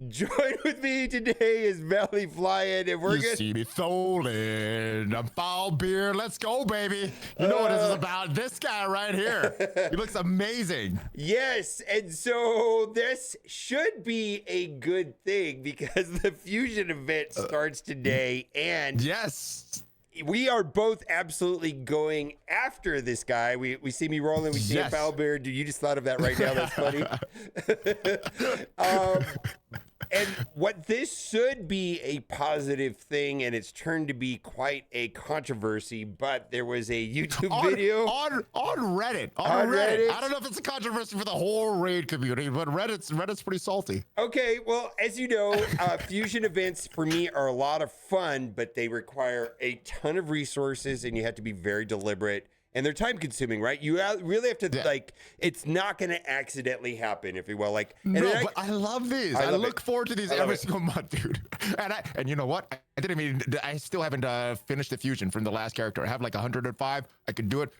Join with me today is Valley Flying, and we're You gonna see me Tholin Foulbeard. Let's go, baby. You know what this is about. This guy right here. He looks amazing. Yes, and so this should be a good thing because the fusion event starts today, and Yes. we are both absolutely going after this guy. We see me rolling, we see Yes. a Foulbeard. Dude, you just thought of that right now. That's funny. And what this should be a positive thing, and it's turned to be quite a controversy, but there was a YouTube video on Reddit. On Reddit. I don't know if it's a controversy for the whole raid community, but Reddit's pretty salty. Okay, well, as you know, fusion events for me are a lot of fun, but they require a ton of resources, and you have to be very deliberate. And they're time consuming, right? You really have to, like, it's not going to accidentally happen, if you will. Like, No, but I love these. I look forward to these every single month, dude. And you know what? I still haven't finished the fusion from the last character. I have like 105. I could do it.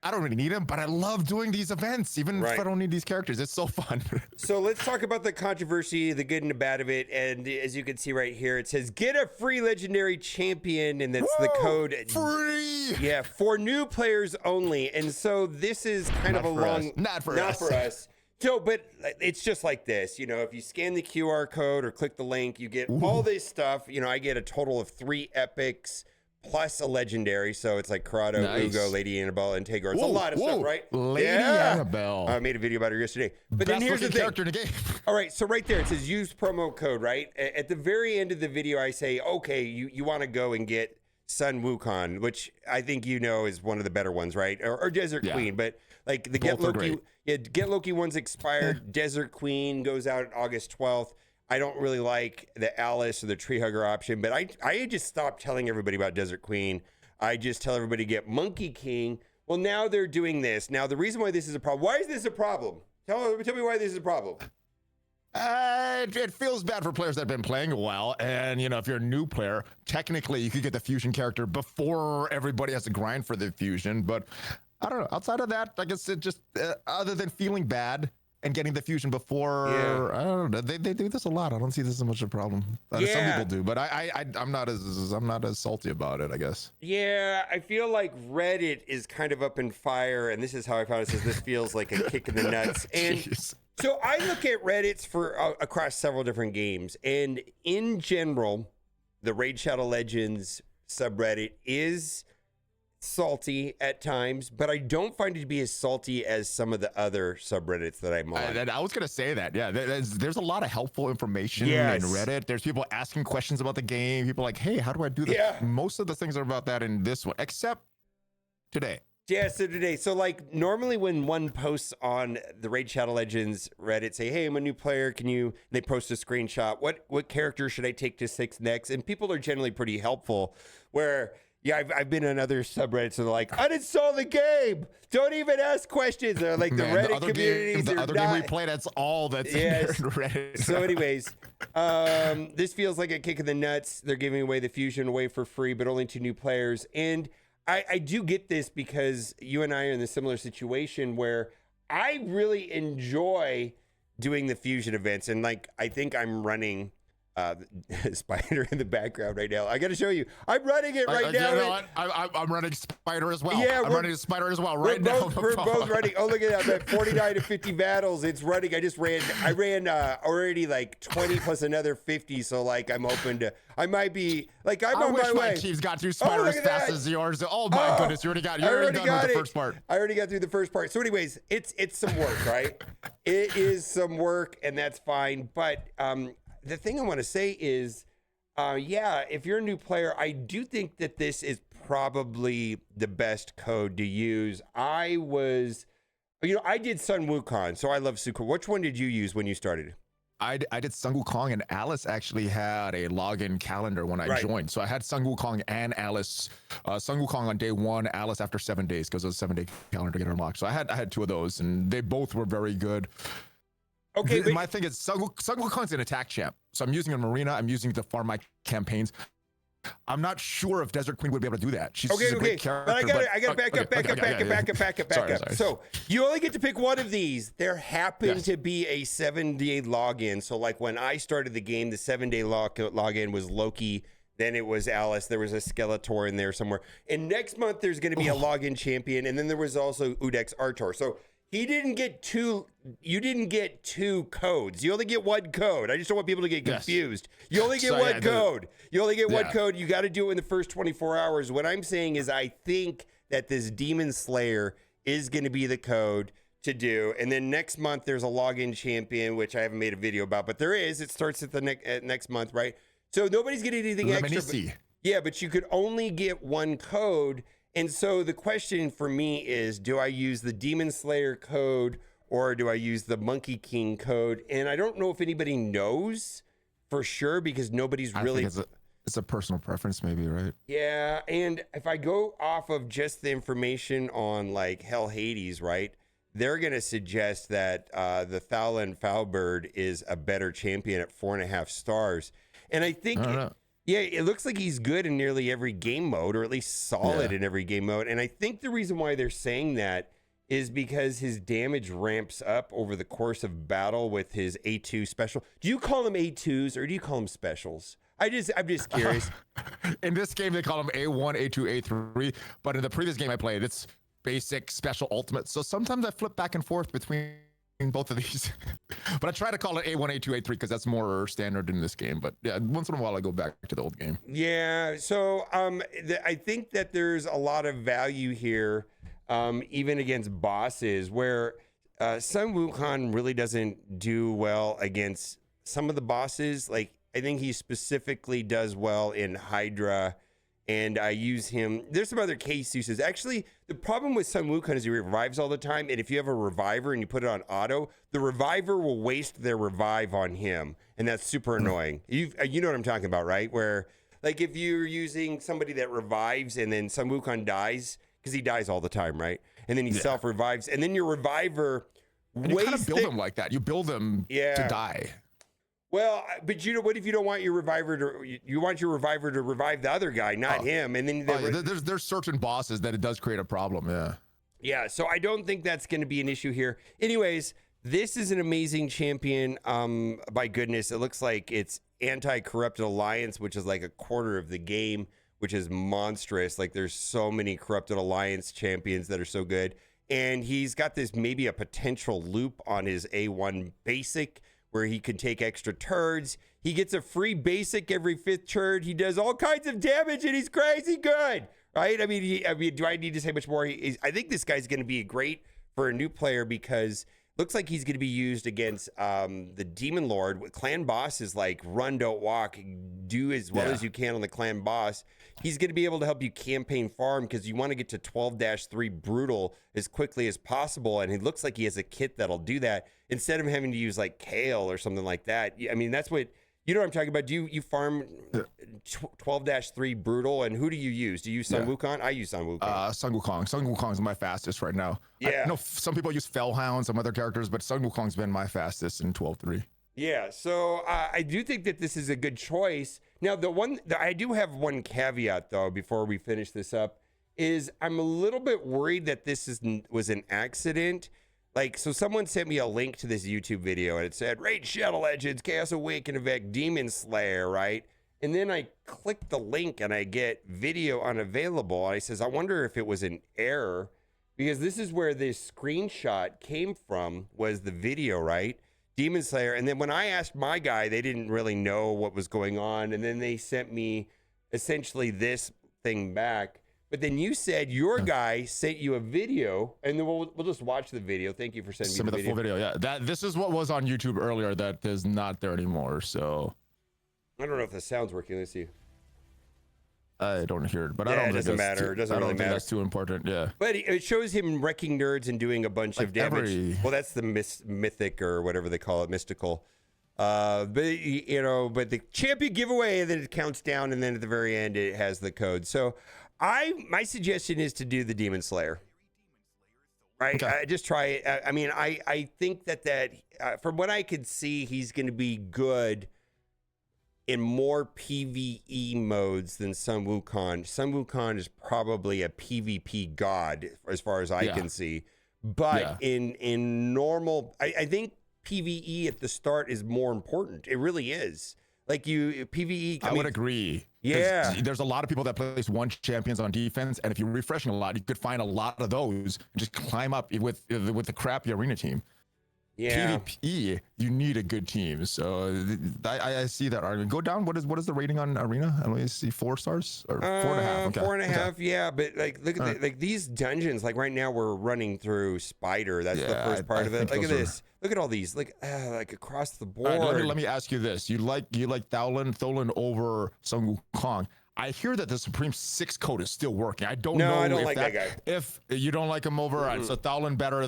I don't really need them, but I love doing these events, even if I don't need these characters. It's so fun. So let's talk about the controversy, the good and the bad of it. And as you can see right here, it says, get a free legendary champion. And that's the code. Free! Yeah, for new players only. And so this is kind of a long... Not for us. So, but it's just like this. You know, if you scan the QR code or click the link, you get all this stuff. You know, I get a total of 3 epics plus a legendary. So it's like Corrado, Ugo, Lady Annabelle, and Tagore. It's a lot of stuff, right? Lady Annabelle. I made a video about her yesterday. But then here's the thing. Character in the game. All right, so right there, it says use promo code, right? At the very end of the video, I say, okay, you want to go and get Sun Wukong, which I think you know is one of the better ones, right? Or Desert Queen, but like the Get Loki one's expired. Desert Queen goes out on August 12th. I don't really like the Alice or the Tree Hugger option, but I just stopped telling everybody about Desert Queen. I just tell everybody to get Monkey King. Well, now they're doing this. Now, the reason why this is a problem, why is this a problem? Tell me why this is a problem. It feels bad for players that have been playing a while, and you know, if you're a new player, technically you could get the fusion character before everybody has to grind for the fusion. But I don't know. Outside of that, I guess it just other than feeling bad and getting the fusion before, I don't know. They do this a lot. I don't see this as much of a problem. Some people do, but I'm not as salty about it, I guess. Yeah, I feel like Reddit is kind of up in fire, and this is how I found it. Says this feels like a kick in the nuts. And so I look at Reddits for across several different games, and in general, the Raid Shadow Legends subreddit is salty at times, but I don't find it to be as salty as some of the other subreddits that I'm on. I was gonna say that. Yeah, there's a lot of helpful information in Reddit. There's people asking questions about the game. People like, hey, how do I do this? Yeah. Most of the things are about that in this one, except today. Yeah, so today, so like normally when one posts on the Raid Shadow Legends Reddit, say, hey, I'm a new player, they post a screenshot, what character should I take to 6 next? And people are generally pretty helpful, where, yeah, I've been on other subreddits, so they're like, uninstall the game, don't even ask questions. They're like, the Reddit communities the other game we play, that's all that's in there in Reddit. So anyways, this feels like a kick in the nuts. They're giving away the fusion away for free, but only to new players. And I do get this because you and I are in a similar situation where I really enjoy doing the fusion events. And like, I think I'm running Spider in the background right now. I got to show you. I'm running it right now. You know what? I'm running Spider as well. Yeah, I'm running Spider as well right now. We're both running. Oh, look at that. That 49 to 50 battles. It's running. I ran already like 20 plus another 50. So like I'm open to, I might be like, I'm on my way. My team's got through Spider as fast as yours. Oh my goodness. You already got done with the first part. I already got through the first part. So anyways, it's some work, right? It is some work, and that's fine. But, the thing I want to say is, if you're a new player, I do think that this is probably the best code to use. I did Sun Wukong, so I love Suko. Which one did you use when you started? I did Sun Wukong, and Alice actually had a login calendar when I joined. So I had Sun Wukong and Alice. Sun Wukong on day 1, Alice after 7 days, because it was a 7-day calendar to get unlocked. So I had 2 of those, and they both were very good. Okay, my thing is Sun Wukong's an attack champ, so I'm using a Marina. I'm using it to farm my campaigns. I'm not sure if Desert Queen would be able to do that. She's Okay, a okay. great character. But I got to back up. Sorry. So you only get to pick one of these. There happened to be a 7-day login. So like when I started the game, the 7-day login was Loki. Then it was Alice. There was a Skeletor in there somewhere. And next month there's going to be a login champion. And then there was also Udex Artor. So he didn't get two. You didn't get two codes. You only get one code. I just don't want people to get confused. You only get one code. You only get one code. You got to do it in the first 24 hours. What I'm saying is I think that this Demon Slayer is going to be the code to do. And then next month there's a login champion, which I haven't made a video about, but there is. It starts at the next month, right? So nobody's getting anything extra. Yeah, but you could only get one code. And so the question for me is, do I use the Demon Slayer code or do I use the Monkey King code? And I don't know if anybody knows for sure because nobody's really... I think it's a personal preference maybe, right? Yeah, and if I go off of just the information on like Hell Hades, right, they're going to suggest that the Tholin Foulbeard is a better champion at 4.5 stars. And I think... Yeah, it looks like he's good in nearly every game mode, or at least solid in every game mode. And I think the reason why they're saying that is because his damage ramps up over the course of battle with his A2 special. Do you call them A2s or do you call them specials? I'm just curious. In this game, they call them A1, A2, A3. But in the previous game I played, it's basic, special, ultimate. So sometimes I flip back and forth between both of these. But I try to call it A1, A2, A3 because that's more standard in this game. But yeah, once in a while I go back to the old game. Yeah, so I think that there's a lot of value here, even against bosses, where Sun Wukong really doesn't do well against some of the bosses. Like, I think he specifically does well in Hydra, and I use him. There's some other case uses. Actually, the problem with Sun Wukong is he revives all the time, and if you have a reviver and you put it on auto, the reviver will waste their revive on him, and that's super annoying. You know what I'm talking about, right? Where, like, if you're using somebody that revives and then Sun Wukong dies, because he dies all the time, right? And then he self-revives, and then your reviver and you kind of build him like that. You build him to die. Well, but you know, what if you don't want your reviver to? You want your reviver to revive the other guy, not him, and then there's certain bosses that it does create a problem. Yeah. So I don't think that's going to be an issue here. Anyways, this is an amazing champion. By goodness, it looks like it's Anti-Corrupted Alliance, which is like a quarter of the game, which is monstrous. Like, there's so many Corrupted Alliance champions that are so good, and he's got this maybe a potential loop on his A1 basic, where he can take extra turds. He gets a free basic every 5th turd. He does all kinds of damage, and he's crazy good, right? I mean, do I need to say much more? I think this guy's going to be great for a new player because looks like he's going to be used against the Demon Lord. Clan boss is like run, don't walk, do as well as you can on the clan boss. He's going to be able to help you campaign farm because you want to get to 12-3 brutal as quickly as possible. And it looks like he has a kit that'll do that instead of having to use like Kale or something like that. I mean, that's what, you know what I'm talking about. Do you farm 12-3 brutal, and who do you use? Do you use Sun Wukong? I use Sun Wukong. Sun Wukong is my fastest right now. Yeah. I know some people use Fellhound, some other characters, but Sun Wukong's been my fastest in 12-3. Yeah, so I do think that this is a good choice. Now, I do have one caveat, though, before we finish this up, is I'm a little bit worried that this was an accident. Like, so someone sent me a link to this YouTube video, and it said, Raid Shadow Legends, Chaos Awaken, Evict, Demon Slayer, right? And then I click the link, and I get video unavailable. And I says, I wonder if it was an error, because this is where this screenshot came from, was the video, right? Demon Slayer. And then when I asked my guy, they didn't really know what was going on. And then they sent me essentially this thing back. But then you said your guy sent you a video, and then we'll just watch the video. Thank you for sending me the video. Full video. Yeah, this is what was on YouTube earlier that is not there anymore. So I don't know if the sound's working. Let's see. I don't hear it, but I Yeah, don't it think doesn't that's matter. It doesn't really matter. That's too important. Yeah. But it shows him wrecking nerds and doing a bunch of damage. Well, that's the mythic or whatever they call it, mystical. But the champion giveaway, and then it counts down, and then at the very end it has the code. So my suggestion is to do the Demon Slayer. Right? Okay. Just try it. I mean, I think that from what I could see, he's going to be good in more PvE modes than Sun Wukong. Sun Wukong is probably a PvP god as far as I can see. But in normal, I think PvE at the start is more important. It really is. Like PvE. I would agree. Yeah. There's a lot of people that place one champions on defense, and if you're refreshing a lot, you could find a lot of those and just climb up with the crappy arena team. Yeah. PvP, you need a good team. So I see that argument. Go down. What is the rating on arena? I only see 4 stars or 4.5. Okay. 4.5. Yeah, but like look at like these dungeons. Like right now we're running through Spider. That's the first part of it. Look at this. Look at all these. Like across the board. Let me ask you this. You like Tholin over Sun Wukong. I hear that the Supreme 6 code is still working. I don't know. No, I don't like that guy. If you don't like him over, so Tholin better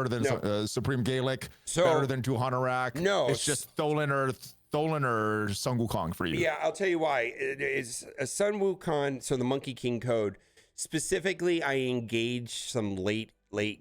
than Supreme Gaelic, better than Tuhonorak. No, it's just Tholin or Sun Wukong for you. Yeah, I'll tell you why. It's a Sun Wukong, so the Monkey King code. Specifically, I engaged some late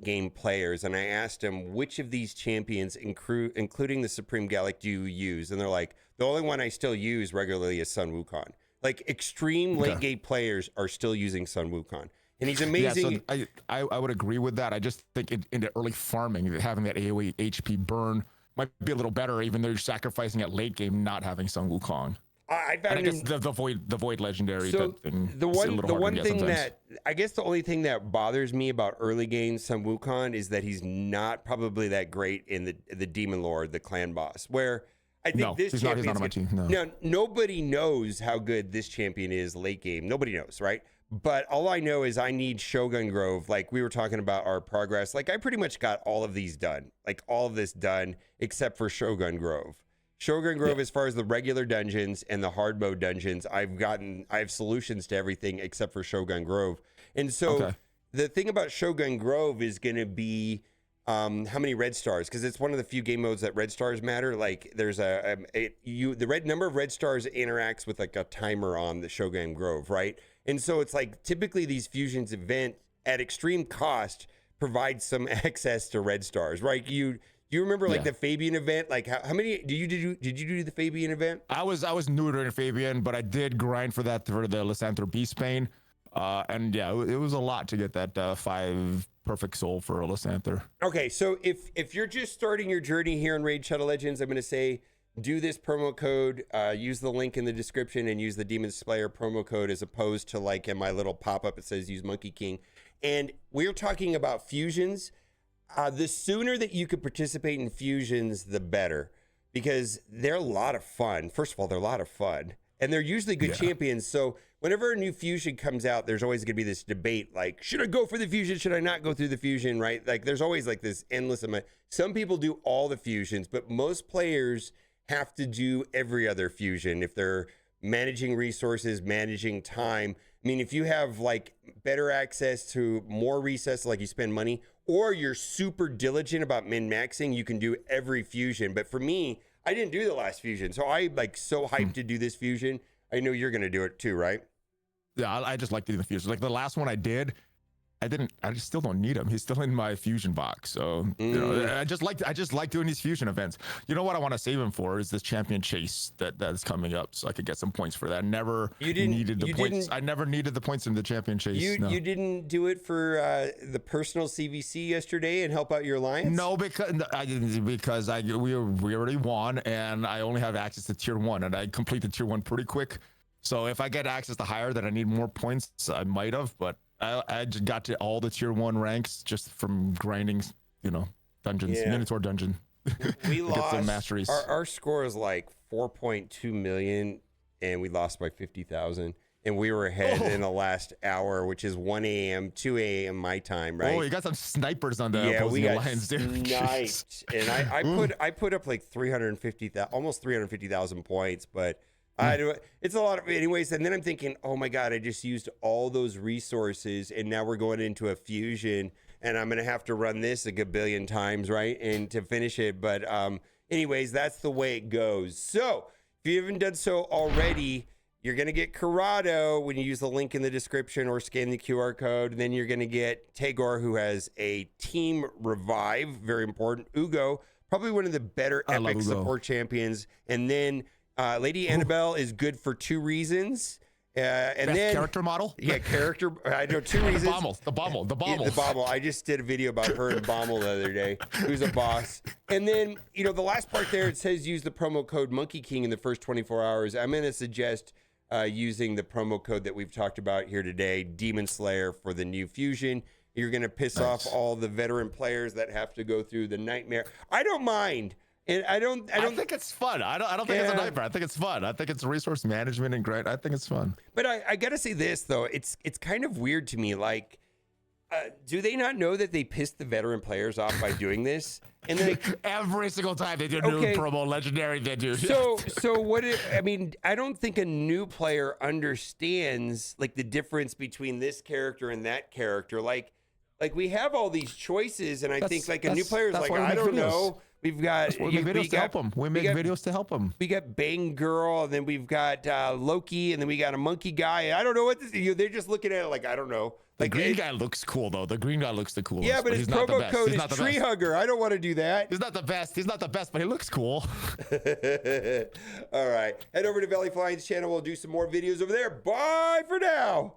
game players, and I asked them which of these champions, including the Supreme Gaelic, do you use? And they're like, the only one I still use regularly is Sun Wukong. Like extreme late game players are still using Sun Wukong, and he's amazing. Yeah, so I would agree with that. I just think in the early farming, having that AoE HP burn might be a little better, even though you're sacrificing at late game not having Sun Wukong. I guess the void legendary. So the one thing that I guess the only thing that bothers me about early game Sun Wukong is that he's not probably that great in the Demon Lord, the clan boss, where I think this he's champion not on my team. No. Now, nobody knows how good this champion is late game. Nobody knows, right? But all I know is I need Shogun Grove. Like we were talking about our progress. Like I pretty much got all of these done. Like all of this done except for Shogun Grove. Shogun Grove, as far as the regular dungeons and the hard mode dungeons, I have solutions to everything except for Shogun Grove. And so the thing about Shogun Grove is going to be how many red stars, because it's one of the few game modes that red stars matter. Like there's the number of red stars interacts with like a timer on the Shogun Grove, right? And so it's like typically these fusions event at extreme cost provide some access to red stars, right? You remember like the Fabian event? Like how many did you do the Fabian event? I was new to Fabian, but I did grind for that for the Lysanther Beastbane. And yeah, it was a lot to get that 5 perfect soul for a Lysanther. Okay, so if you're just starting your journey here in Raid Shadow Legends, I'm going to say do this promo code, use the link in the description, and use the Demon Slayer promo code as opposed to like in my little pop-up it says use Monkey King. And we're talking about fusions. The sooner that you could participate in fusions, the better, because they're a lot of fun. First of all, they're a lot of fun, and they're usually good champions. So whenever a new fusion comes out, there's always going to be this debate, like, should I go for the fusion? Should I not go through the fusion, right? Like, there's always like this endless amount. Some people do all the fusions, but most players have to do every other fusion if they're managing resources, managing time. I mean, if you have like better access to more resets, like you spend money, or you're super diligent about min-maxing, you can do every fusion. But for me, I didn't do the last fusion, so I like so hyped to do this fusion. I know you're going to do it too, right? Yeah, I just like doing the fusion. Like the last one I did, I just still don't need him. He's still in my fusion box. So you know, I just like doing these fusion events. You know what I want to save him for is this champion chase that's coming up, so I could get some points for that. I never needed the points in the champion chase. You didn't do it for the personal CVC yesterday and help out your alliance? No, because we already won, and I only have access to tier 1, and I completed tier 1 pretty quick. So if I get access to higher, then I need more points. I might have, but I just got to all the tier 1 ranks just from grinding, dungeons, Minotaur dungeon. We lost. Get masteries. Our score is like 4.2 million, and we lost by 50,000. And we were ahead in the last hour, which is 1 a.m., 2 a.m. my time, right? Oh, you got some snipers on the opposing alliance, dude. Sniped. And I put up like 350,000, almost 350,000 points, but it's a lot of anyways. And then I'm thinking, oh my God, I just used all those resources, and now we're going into a fusion, and I'm gonna have to run this a gabillion times, right? And to finish it. But anyways, that's the way it goes. So if you haven't done so already, you're gonna get Corrado when you use the link in the description or scan the QR code. And then you're gonna get Tagor, who has a team revive, very important. Ugo, probably one of the better epic support champions, and then Lady Annabelle is good for 2 reasons. And Best then character model. Yeah, character. I know 2 reasons. The Bommel. Yeah, the Bommel. I just did a video about her and Bommel the other day, who's a boss. And then, the last part there, it says use the promo code Monkey King in the first 24 hours. I'm going to suggest using the promo code that we've talked about here today, Demon Slayer, for the new fusion. You're going to piss off all the veteran players that have to go through the nightmare. I don't mind. And I don't think it's fun. I don't think it's a nightmare. I think it's fun. I think it's resource management and great. I think it's fun. But I gotta say this though, it's kind of weird to me. Like, do they not know that they pissed the veteran players off by doing this? And then every single time they do a new promo legendary, they do. So what? I don't think a new player understands like the difference between this character and that character. Like we have all these choices, and I think like a new player is like, I don't know. We've got videos to help them. We make videos to help them. We got Bang Girl, and then we've got Loki, and then we got a monkey guy. I don't know what this is. They're just looking at it like, I don't know. The green guy looks cool though. The green guy looks the coolest. Yeah, but his promo code is Tree Hugger. I don't want to do that. He's not the best, but he looks cool. All right. Head over to Valley Flying's channel. We'll do some more videos over there. Bye for now.